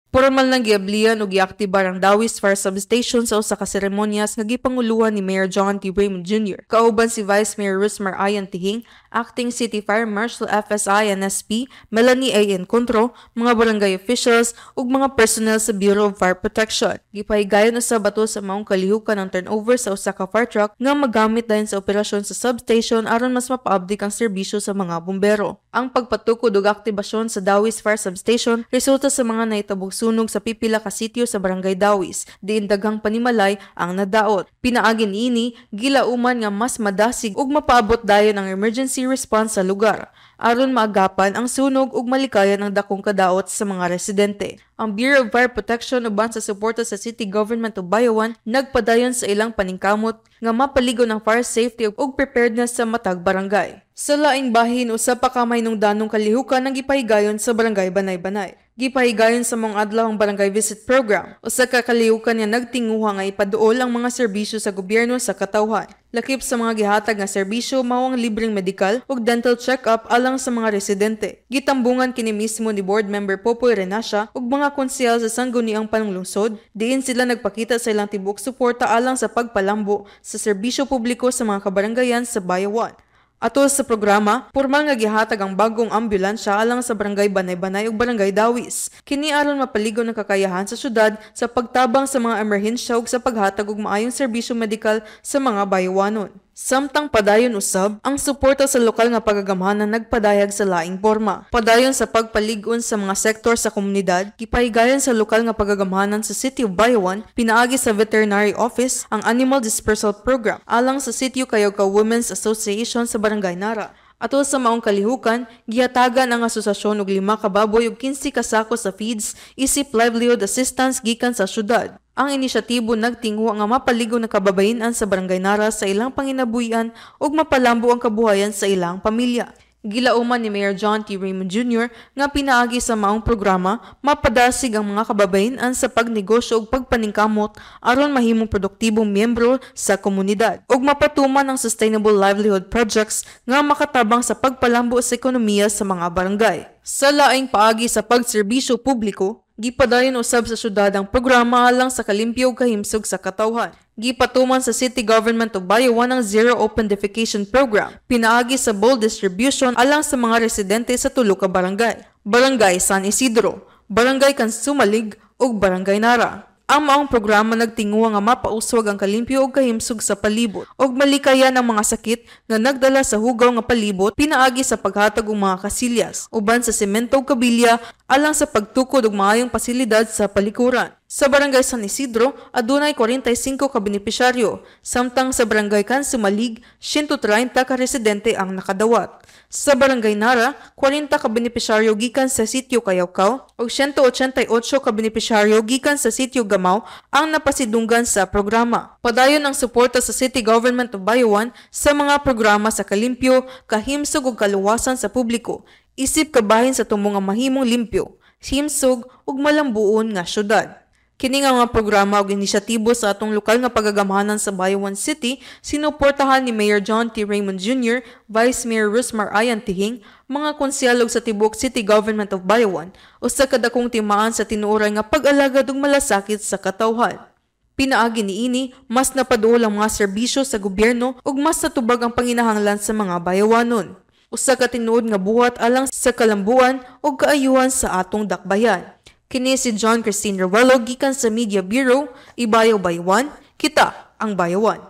Formal nang giablihan ug giaktibar ang Dawis Fire Substation sa usa ka seremonyas nga gipanguluhan ni Mayor John T. Raymond Jr. Kauban si Vice Mayor Rusmar Ayan Tihing, Acting City Fire Marshal FSI NSP Melanie A. Encontro, mga barangay officials ug mga personnel sa Bureau of Fire Protection. Gipahigayon usab ato sa maong kalihukan ang turnover sa usa ka fire truck nga magamit dayon sa operasyon sa substation aron mas mapaabdik ang serbisyo sa mga bumbero. Ang pagpatukod ug aktibasyon sa Dawis Fire Substation resulta sa mga nahitabog sunog sa pipila ka sitio sa Barangay Dawis, diin daghang panimalay ang nadaot. Pinaagi niini, gilauman nga mas madasig ug mapaabot dayon ang emergency response sa lugar aron maagapan ang sunog ug malikayan ang dakong kadaot sa mga residente. Ang Bureau of Fire Protection uban sa suporta sa City Government of Bayawan nagpadayon sa ilang paningkamot nga mapaligo ng fire safety ug preparedness sa matag barangay. Sa laing bahin usa pa ka mahinungdanong kalihukan ang gipahigayon sa Barangay Banay-Banay. Gipahigayon sa mong adlaw ang Barangay Visit Program. Usa ka kalihukan nga nagtinguha nga ipaduol ang mga serbisyo sa gobyerno sa katawhan. Lakip sa mga gihatag nga serbisyo mao ang libreng medical ug dental check-up alang sa mga residente. Gitambungan kini mismo ni Board Member Popoy Renasha ug mga konsyel sa sangguniang panunglungsod, diin sila nagpakita sa ilang tibok suporta alang sa pagpalambo sa serbisyo publiko sa mga kabarangayan sa Bayawan. Ato sa programa, pormal nga gihatag ang bagong ambulansya alang sa Barangay Banay-Banay ug Barangay Dawis. Kini aron mapaligo ng kakayahan sa syudad sa pagtabang sa mga emerhensya ug sa paghatag og maayong serbisyo medikal sa mga bayawanon. Samtang padayon usab, ang suporta sa lokal nga pagagamhanan nagpadayag sa laing porma. Padayon sa pagpalig-on sa mga sektor sa komunidad, gipahigayon sa lokal nga pagagamhanan sa City of Bayawan, pinaagi sa Veterinary Office ang Animal Dispersal Program alang sa Sitio Kayawka Women's Association sa Barangay Nara. Ato sa maong kalihukan, gihatagan ang asosasyon og 5 ka baboy ug 15 ka sako sa feeds isip livelihood assistance gikan sa syudad. Ang inisyatibo nagtingwa nga mapaligo na kababayen-an sa Barangay Nara sa ilang panginabuhian ug mapalambo ang kabuhayan sa ilang pamilya. Gilauman ni Mayor John T. Raymond Jr. nga pinaagi sa maong programa, mapadasig ang mga kababayen-an sa pagnegosyo ug pagpaningkamot aron mahimong produktibong miyembro sa komunidad ug mapatuman ang sustainable livelihood projects nga makatabang sa pagpalambo sa ekonomiya sa mga barangay. Sa laing paagi sa pagserbisyo publiko, gipadayon usab sa syudad ang programa alang sa kalimpyo ug kahimsog sa katawhan. Gipatuman sa City Government of Bayawan ang Zero Open Defecation Program, pinaagi sa bowl distribution alang sa mga residente sa 3 ka barangay: Barangay San Isidro, Barangay Kansumalig ug Barangay Nara. Ang maong programa nagtinguha nga mapauswag ang kalimpyo ug kahimsog sa palibot ug malikayan ang mga sakit nga nagdala sa hugaw nga palibot, pinaagi sa paghatag og mga kasilyas uban sa semento ug kabilya alang sa pagtukod og maayong pasilidad sa palikuran. Sa Barangay San Isidro, adunay 45 ka benepisyaryo, samtang sa Barangay Kansumalig, 130 ka residente ang nakadawat. Sa Barangay Nara, 40 ka benepisyaryo gikan sa Sitio Kayawkaw ug 188 ka benepisyaryo gikan sa Sitio Gamaw ang napasidunggan sa programa. Padayon ang suporta sa City Government of Bayawan sa mga programa sa kalimpyo, kahimsog ug kaluwasan sa publiko, isip kabahin sa tumong nga mahimong limpyo, himsog ug malambuon nga syudad. Kini nga mga programa ug inisyatibo sa atong lokal nga pagagamhanan sa Bayawan City, sinuportahan ni Mayor John T. Raymond Jr., Vice Mayor Rusmar Ayan Tihing, mga konsyal ug sa tibok City Government of Bayawan, usa ka dakong timaan sa tinuoray nga pag-alagad ug malasakit sa katawhan. Pinaagi niini, mas napaduol ang mga serbisyo sa gobyerno ug mas natubag ang panginahanglan sa mga bayawanon. Usa ka tinuod nga buhat alang sa kalambuan ug kaayuhan sa atong dakbayan. Kini si John Christine Rawelo gikan sa Media Bureau, Ibayaw Bayawan, kita ang Bayawan.